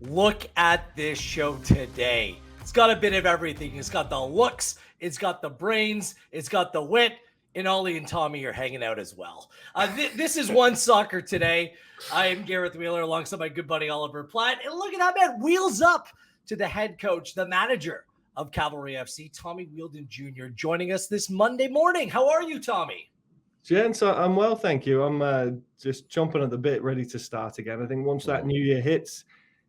Look at this show today. It's got a bit of everything. It's got the looks, it's got the brains, it's got the wit, and Ollie and Tommy are hanging out as well. This is OneSoccer Today. I am Gareth Wheeler alongside my good buddy Oliver Platt. And look at that man, wheels up to the head coach, the manager of Cavalry FC, Tommy Wheeldon Jr., joining us this Monday morning. How are you, Tommy? Gents, I'm well, thank you. I'm just chomping at the bit, ready to start again. I think once that new year hits,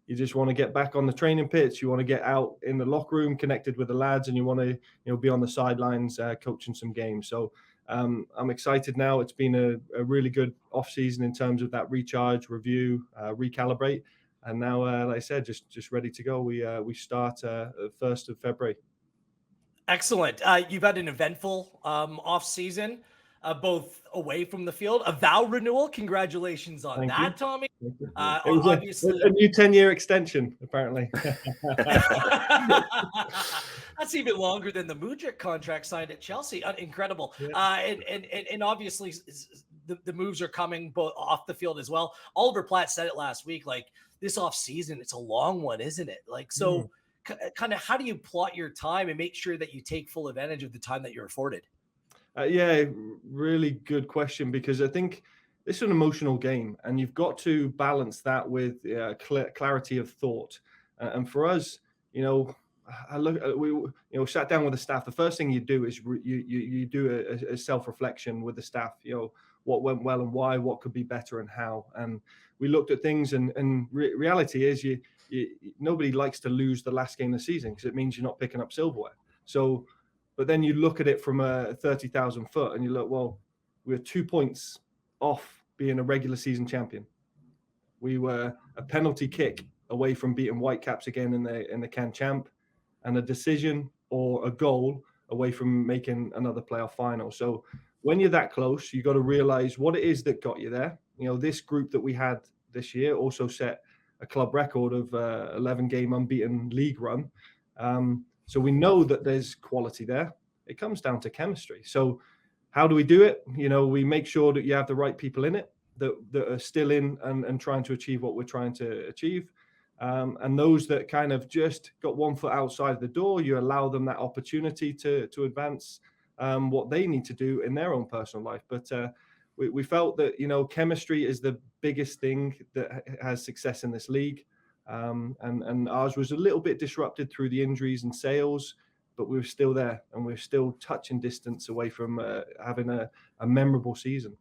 you just want to get back on the training pitch. You want to get out in the locker room, connected with the lads, and you want to, be on the sidelines coaching some games. So I'm excited now. It's been a really good off season in terms of that recharge, review, recalibrate, and now, like I said, just ready to go. We start 1st of February. Excellent. You've had an eventful off season. Both away from the field, a vow renewal. Congratulations on that, Tommy. It was obviously a new 10-year extension, apparently. That's even longer than the Mudryk contract signed at Chelsea. Incredible. Yeah. And obviously the moves are coming both off the field as well. Oliver Platt said it last week, like this off season, it's a long one, isn't it? Like, so kind of how do you plot your time and make sure that you take full advantage of the time that you're afforded? Yeah, really good question, because I think this is an emotional game and you've got to balance that with clarity of thought. And for us, we sat down with the staff. The first thing you do is you do a self-reflection with the staff, what went well and why, what could be better and how. And we looked at things and reality is nobody likes to lose the last game of the season because it means you're not picking up silverware. So, but then you look at it from a 30,000 foot and you look, well, we're 2 points off being a regular season champion. We were a penalty kick away from beating Whitecaps again in the Can Champ, and a decision or a goal away from making another playoff final. So when you're that close, you got to realize what it is that got you there. This group that we had this year also set a club record of 11-game unbeaten league run. So we know that there's quality there. It comes down to chemistry. So how do we do it? We make sure that you have the right people in it that are still in and trying to achieve what we're trying to achieve. And those that kind of just got 1 foot outside the door, you allow them that opportunity to advance what they need to do in their own personal life. But we felt that, chemistry is the biggest thing that has success in this league. And ours was a little bit disrupted through the injuries and sales, but we were still there and we're still touching distance away from having a memorable season.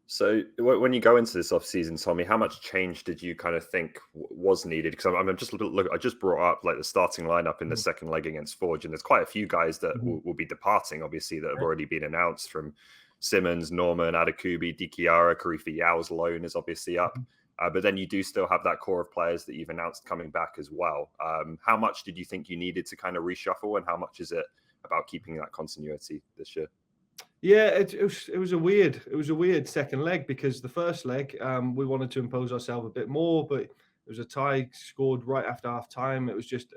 So when you go into this off season, Tommy, how much change did you kind of think was needed? Because I'm just I just brought up like the starting lineup in the second leg against Forge, and there's quite a few guys that will be departing, obviously, that have already been announced, from Simmons, Norman, Adakubi, Dikiara, Karifi Yao's loan is obviously up. But then you do still have that core of players that you've announced coming back as well. How much did you think you needed to kind of reshuffle, and how much is it about keeping that continuity this year? Yeah, it was a weird second leg, because the first leg we wanted to impose ourselves a bit more, but it was a tie scored right after half time. It was just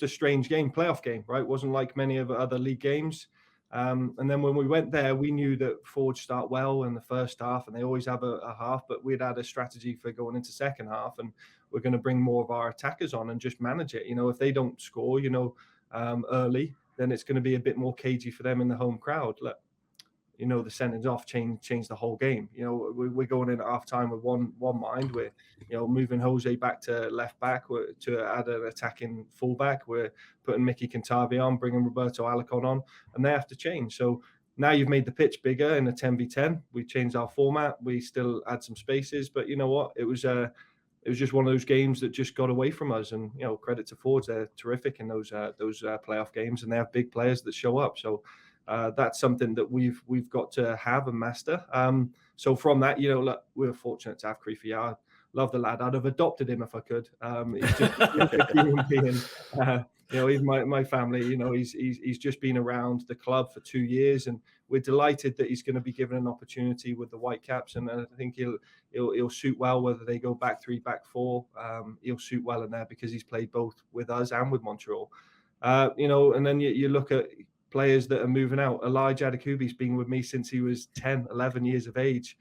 a strange game, playoff game, right? It wasn't like many of the other league games. And then when we went there, we knew that Forge start well in the first half, and they always have a half, but we'd had a strategy for going into second half, and we're going to bring more of our attackers on and just manage it. If they don't score, early, then it's going to be a bit more cagey for them in the home crowd. Look, the sendings off change the whole game. We're going in at half time with one mind. We're, moving Jose back to left back to add an attacking fullback. We're putting Mickey Cantavi on, bringing Roberto Alarcon on, and they have to change. So now you've made the pitch bigger in a 10v10. We changed our format. We still add some spaces, but you know what? It was just one of those games that just got away from us. And credit to Forge, they're terrific in those playoff games, and they have big players that show up. So that's something that we've got to have and master. So from that, look, we're fortunate to have Karifi Yao. Love the lad. I'd have adopted him if I could. He's just a human being. He's my family. He's just been around the club for 2 years, and we're delighted that he's going to be given an opportunity with the Whitecaps. And I think he'll suit well, whether they go back 3, back 4. He'll suit well in there because he's played both with us and with Montreal. And then you look at players that are moving out. Elijah Adakubi's been with me since he was 10, 11 years of age.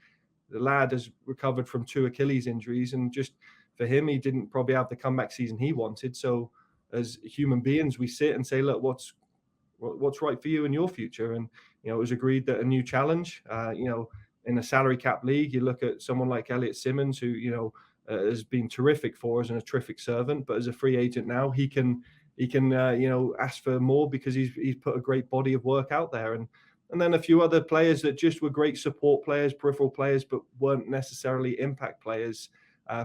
The lad has recovered from 2 Achilles injuries and just for him, he didn't probably have the comeback season he wanted. So as human beings, we sit and say, look, what's right for you in your future? And, it was agreed that a new challenge, in a salary cap league, you look at someone like Elliot Simmons, who, has been terrific for us and a terrific servant, but as a free agent now, he can ask for more because he's put a great body of work out there. And then a few other players that just were great support players, peripheral players, but weren't necessarily impact players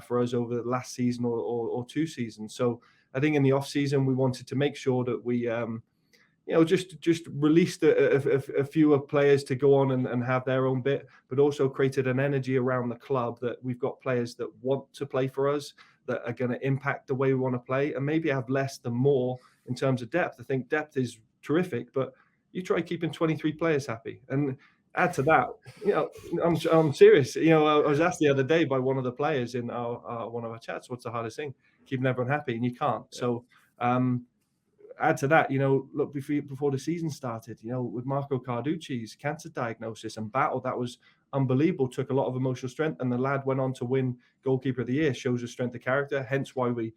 for us over the last season or 2 seasons. So I think in the off season, we wanted to make sure that we, just released a fewer players to go on and have their own bit, but also created an energy around the club that we've got players that want to play for us, that are going to impact the way we want to play, and maybe have less than more in terms of depth. I think depth is terrific, but you try keeping 23 players happy. And add to that, I'm serious. I was asked the other day by one of the players in one of our chats, what's the hardest thing? Keeping everyone happy, and you can't. Yeah. So add to that, look, before the season started, with Marco Carducci's cancer diagnosis and battle, that was unbelievable, took a lot of emotional strength, and the lad went on to win goalkeeper of the year. Shows a strength of character, hence why we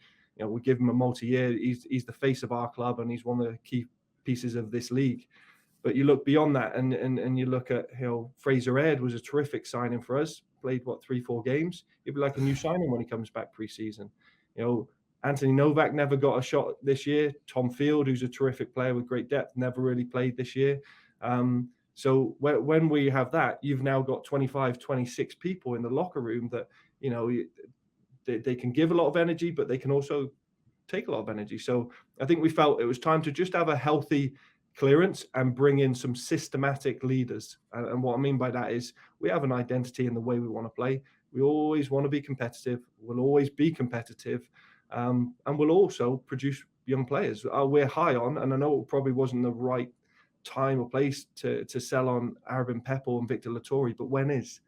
give him a multi-year. He's the face of our club, and he's one of the key pieces of this league. But you look beyond that, and you look at Fraser Aird was a terrific signing for us. Played 3-4 games. He'd be like a new signing when he comes back pre-season. Anthony Novak never got a shot this year. Tom Field, who's a terrific player with great depth, never really played this year. So when we have that, you've now got 25, 26 people in the locker room that, they can give a lot of energy, but they can also take a lot of energy. So I think we felt it was time to just have a healthy clearance and bring in some systematic leaders. And what I mean by that is we have an identity in the way we want to play. We always want to be competitive. We'll always be competitive. And we'll also produce young players. We're high on, and I know it probably wasn't the right time or place to sell on Arabin Pepple and Victor Lattori, but when is?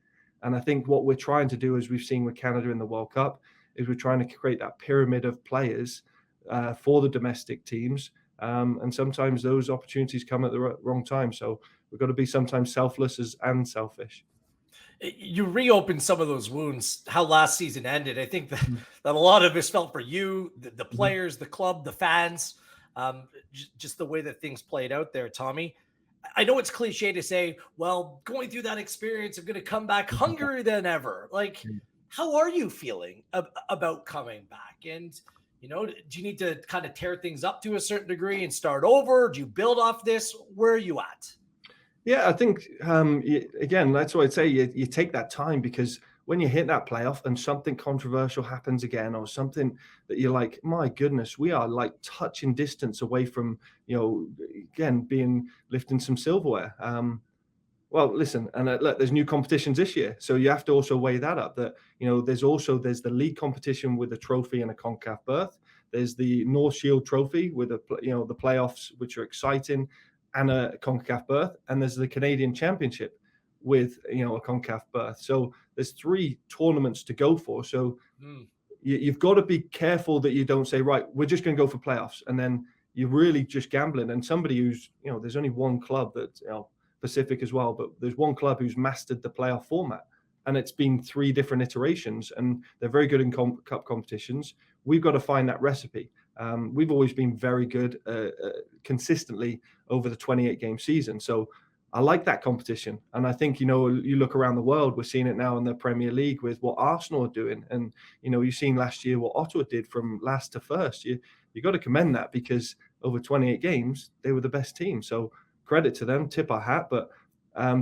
And I think what we're trying to do, as we've seen with Canada in the World Cup, is we're trying to create that pyramid of players for the domestic teams. And sometimes those opportunities come at the wrong time. So we've got to be sometimes selfless and selfish. You reopened some of those wounds, how last season ended. I think that a lot of us felt for you, the players, the club, the fans, just the way that things played out there, Tommy. I know it's cliche to say, well, going through that experience, I'm going to come back hungrier than ever. Like, how are you feeling about coming back? And, do you need to kind of tear things up to a certain degree and start over? Do you build off this? Where are you at? Yeah, I think, again, that's what I'd say. You take that time, because when you hit that playoff and something controversial happens again, or something that you're like, my goodness, we are like touching distance away from, again, lifting some silverware. Well, listen, and look, there's new competitions this year. So you have to also weigh that up, that, there's the league competition with a trophy and a CONCACAF berth. There's the North Shield trophy with the playoffs, which are exciting, and a CONCACAF berth, and there's the Canadian Championship with a CONCACAF berth. So there's 3 tournaments to go for. So you've got to be careful that you don't say, right, we're just going to go for playoffs, and then you're really just gambling. And somebody who's there's only one club that Pacific as well, but there's one club who's mastered the playoff format, and it's been 3 different iterations, and they're very good in cup competitions. We've got to find that recipe. We've always been very good consistently over the 28-game season. So I like that competition. And I think, you look around the world, we're seeing it now in the Premier League with what Arsenal are doing. And, you've seen last year what Ottawa did from last to first. You got to commend that, because over 28 games, they were the best team. So credit to them, tip our hat. But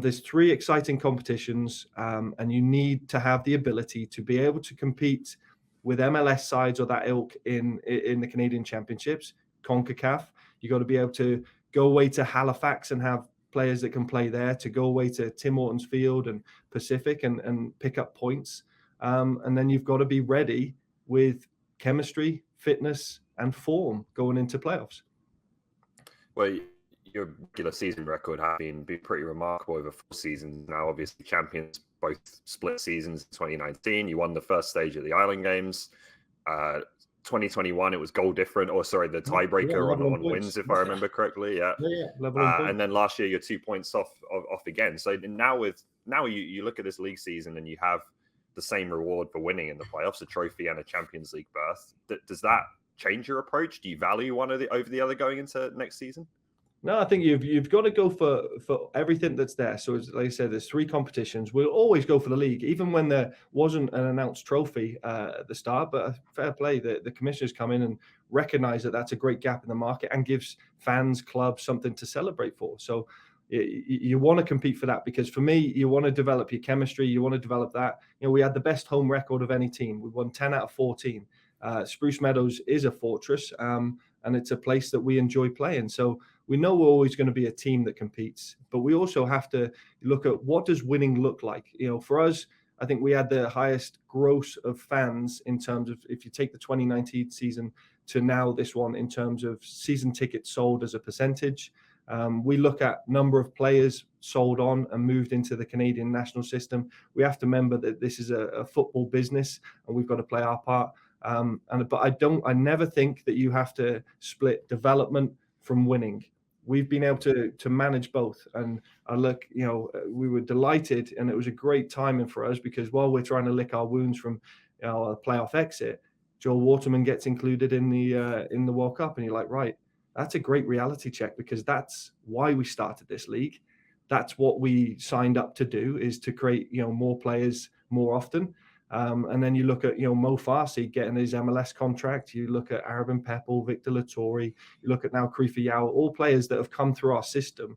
there's 3 exciting competitions, and you need to have the ability to be able to compete with MLS sides or that ilk in the Canadian Championships, CONCACAF. You got to be able to go away to Halifax and have players that can play there, to go away to Tim Hortons Field and Pacific and pick up points. And then you've got to be ready with chemistry, fitness, and form going into playoffs. Well, your regular season record has been pretty remarkable over 4 seasons now. Obviously, champions both split seasons in 2019. You won the first stage at the Island Games. 2021, it was goal different, the tiebreaker on wins, if I remember correctly. Yeah. And then last year, you're 2 points off again. So now you look at this league season, and you have the same reward for winning in the playoffs, a trophy and a Champions League berth. Does that change your approach? Do you value one over the other going into next season? No, I think you've got to go for everything that's there. So, like I said, there's 3 competitions. We'll always go for the league, even when there wasn't an announced trophy at the start. But fair play, the commissioners come in and recognize that that's a great gap in the market and gives fans, clubs something to celebrate for. So you want to compete for that, because for me, you want to develop your chemistry. You want to develop that. We had the best home record of any team. We won 10 out of 14. Spruce Meadows is a fortress, and it's a place that we enjoy playing. So we know we're always going to be a team that competes, but we also have to look at what does winning look like. For us, I think we had the highest gross of fans in terms of, if you take the 2019 season to now this one, in terms of season tickets sold as a percentage. We look at number of players sold on and moved into the Canadian national system. We have to remember that this is a football business, and we've got to play our part. But I never think that you have to split development from winning. We've been able to manage both, and I look, we were delighted, and it was a great timing for us, because while we're trying to lick our wounds from a playoff exit, Joel Waterman gets included in the World Cup, and you're like, right, that's a great reality check, because that's why we started this league. That's what we signed up to do, is to create more players more often. And then you look at Mo Farsi getting his MLS contract. You look at Arabin Peppel, Victor Lattori. You look at now Krifa Yao, all players that have come through our system.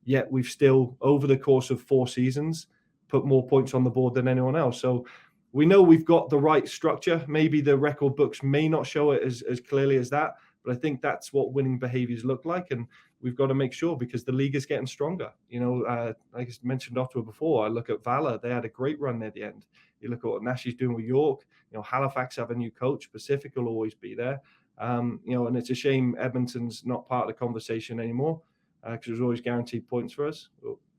Yet we've still, over the course of 4 seasons, put more points on the board than anyone else. So we know we've got the right structure. Maybe the record books may not show it as clearly as that, but I think that's what winning behaviors look like. And we've got to make sure, because the league is getting stronger. Like I mentioned Ottawa before, I look at Valor. They had a great run near the end. You look at what Nashi's doing with York. Halifax have a new coach. Pacific will always be there. And it's a shame Edmonton's not part of the conversation anymore, because it was always guaranteed points for us.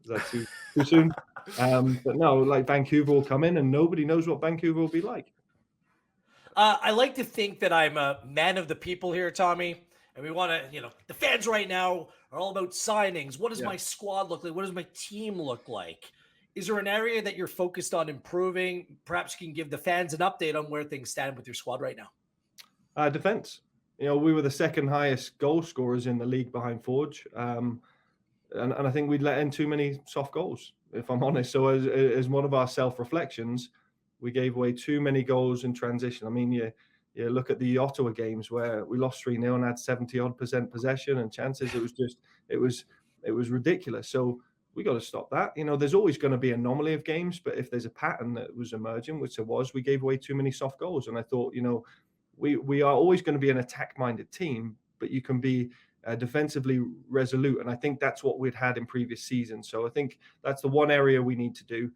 Is that too soon? But no, like Vancouver will come in, and nobody knows what Vancouver will be like. I like to think that I'm a man of the people here, Tommy. And we want to, the fans right now are all about signings. What does my squad look like? What does my team look like? Is there an area that you're focused on improving? Perhaps you can give the fans an update on where things stand with your squad right now. Defense. We were the second highest goal scorers in the league behind Forge. And I think we'd let in too many soft goals, if I'm honest. So as one of our self-reflections, we gave away too many goals in transition. I mean, you look at the Ottawa games where we lost 3-0 and had 70-odd% possession and chances. It was ridiculous. So we got to stop that. There's always going to be an anomaly of games, but if there's a pattern that was emerging, which there was, we gave away too many soft goals. And I thought, we are always going to be an attack-minded team, but you can be defensively resolute. And I think that's what we'd had in previous seasons. So I think that's the one area we need to do.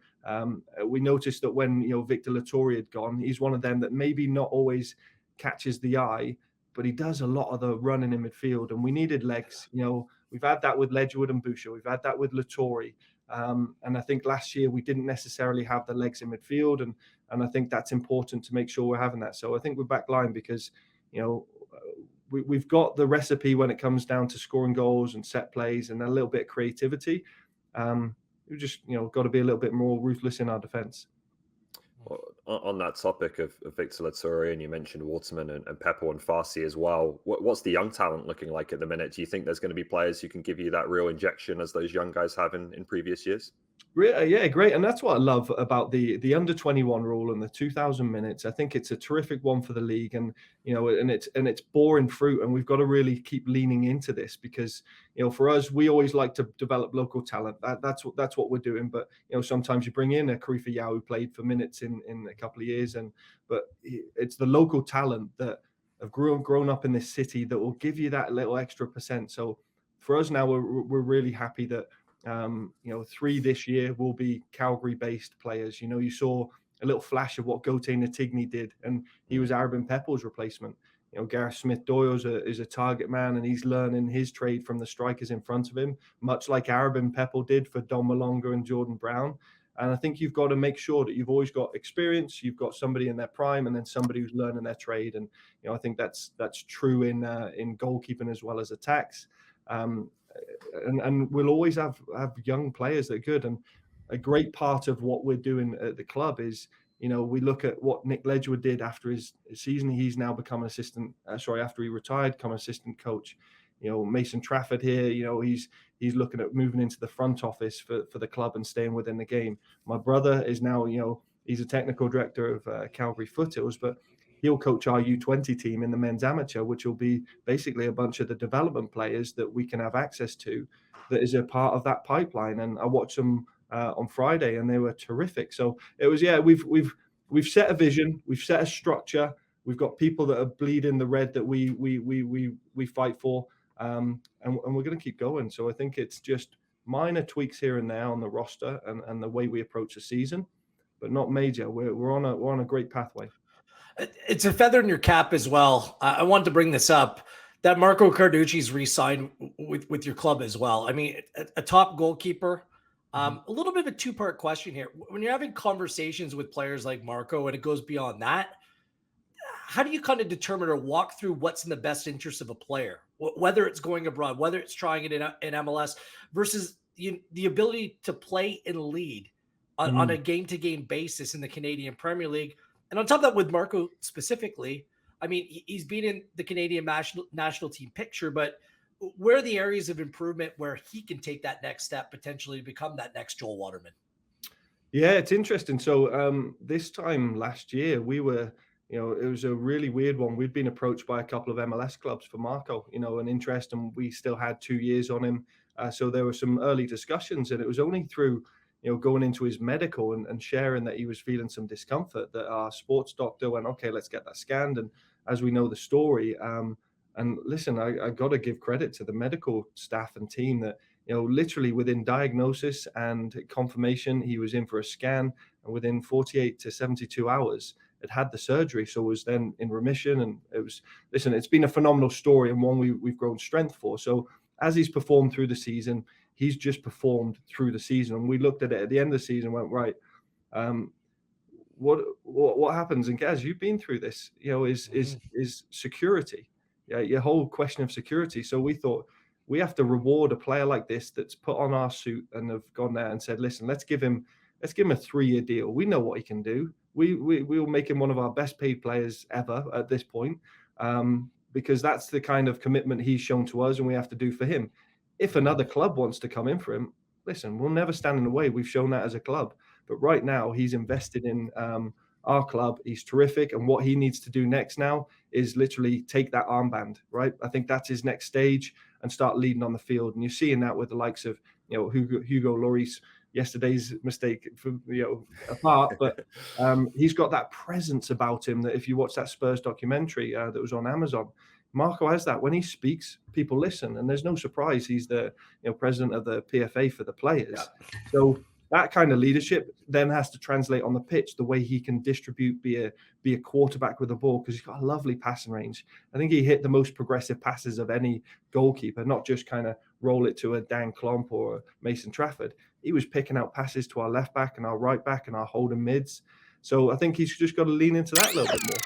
We noticed that when, Victor Lattori had gone, he's one of them that maybe not always catches the eye, but he does a lot of the running in midfield, and we needed legs. We've had that with Ledgerwood and Boucher. We've had that with Lattori. And I think last year we didn't necessarily have the legs in midfield. And I think that's important to make sure we're having that. So I think we're back line, because, we've got the recipe when it comes down to scoring goals and set plays and a little bit of creativity. We just, got to be a little bit more ruthless in our defense. Well, on that topic of Victor Lattori, and you mentioned Waterman and Peppel and Farsi as well, what's the young talent looking like at the minute? Do you think there's going to be players who can give you that real injection as those young guys have in previous years? Yeah, great. And that's what I love about the under 21 rule and the 2,000 minutes. I think it's a terrific one for the league, and it's boring fruit, and we've got to really keep leaning into this, because for us, we always like to develop local talent. That's what we're doing. But sometimes you bring in a Krifa Yao who played for minutes in a couple of years, but it's the local talent that have grown up in this city that will give you that little extra percent. So for us now, we're really happy that 3 this year will be Calgary-based players. You saw a little flash of what Gote Natigny did, and he was Arabin Peppel's replacement. Gareth Smith-Doyle is a target man, and he's learning his trade from the strikers in front of him, much like Arabin Peppel did for Don Malonga and Jordan Brown. And I think you've got to make sure that you've always got experience, you've got somebody in their prime, and then somebody who's learning their trade. And I think that's true in goalkeeping as well as attacks. And we'll always have young players that are good. And a great part of what we're doing at the club is, we look at what Nick Ledgewood did after his season. He's now become an assistant. After he retired, become an assistant coach. Mason Trafford here. He's looking at moving into the front office for the club and staying within the game. My brother is now, he's a technical director of Cavalry Foothills, but he'll coach our U20 team in the men's amateur, which will be basically a bunch of the development players that we can have access to. That is a part of that pipeline. And I watched them on Friday, and they were terrific. So it was, we've set a vision, we've set a structure, we've got people that are bleeding the red that we fight for, and we're going to keep going. So I think it's just minor tweaks here and there on the roster and the way we approach the season, but not major. We're on a great pathway. It's a feather in your cap as well. I wanted to bring this up, that Marco Carducci's re-signed with your club as well. I mean, a top goalkeeper. A little bit of a two-part question here. When you're having conversations with players like Marco and it goes beyond that, how do you kind of determine or walk through what's in the best interest of a player, whether it's going abroad, whether it's trying it in MLS versus the ability to play and lead on a game-to-game basis in the Canadian Premier League? And on top of that, with Marco specifically, I mean, he's been in the Canadian national team picture, but where are the areas of improvement where he can take that next step, potentially to become that next Joel Waterman? Yeah, it's interesting. So this time last year, we were, it was a really weird one. We'd been approached by a couple of MLS clubs for Marco, an interest, and we still had 2 years on him. So there were some early discussions, and it was only through going into his medical and sharing that he was feeling some discomfort that our sports doctor went, okay, let's get that scanned. And as we know the story, and listen, I got to give credit to the medical staff and team that, literally within diagnosis and confirmation, he was in for a scan, and within 48 to 72 hours, had the surgery. So was then in remission. And it's been a phenomenal story and one we've grown strength for. So as he's performed through the season, he's just performed through the season. And we looked at it at the end of the season and went, right, what happens? And Gaz, you've been through this, is security. Yeah, your whole question of security. So we thought we have to reward a player like this that's put on our suit and have gone there and said, listen, let's give him a 3-year deal. We know what he can do. We'll make him one of our best paid players ever at this point, because that's the kind of commitment he's shown to us, and we have to do for him. If another club wants to come in for him, listen, we'll never stand in the way. We've shown that as a club. But right now, he's invested in our club. He's terrific. And what he needs to do next now is literally take that armband, right? I think that's his next stage, and start leading on the field. And you're seeing that with the likes of, Hugo Lloris. Yesterday's mistake, apart, but he's got that presence about him that if you watch that Spurs documentary that was on Amazon, Marco has that. When he speaks, people listen, and there's no surprise he's the president of the PFA for the players. Yeah. So that kind of leadership then has to translate on the pitch, the way he can distribute, be a quarterback with the ball, because he's got a lovely passing range. I think he hit the most progressive passes of any goalkeeper, not just kind of roll it to a Dan Klomp or a Mason Trafford. He was picking out passes to our left back and our right back and our holding mids. So I think he's just got to lean into that a little bit more.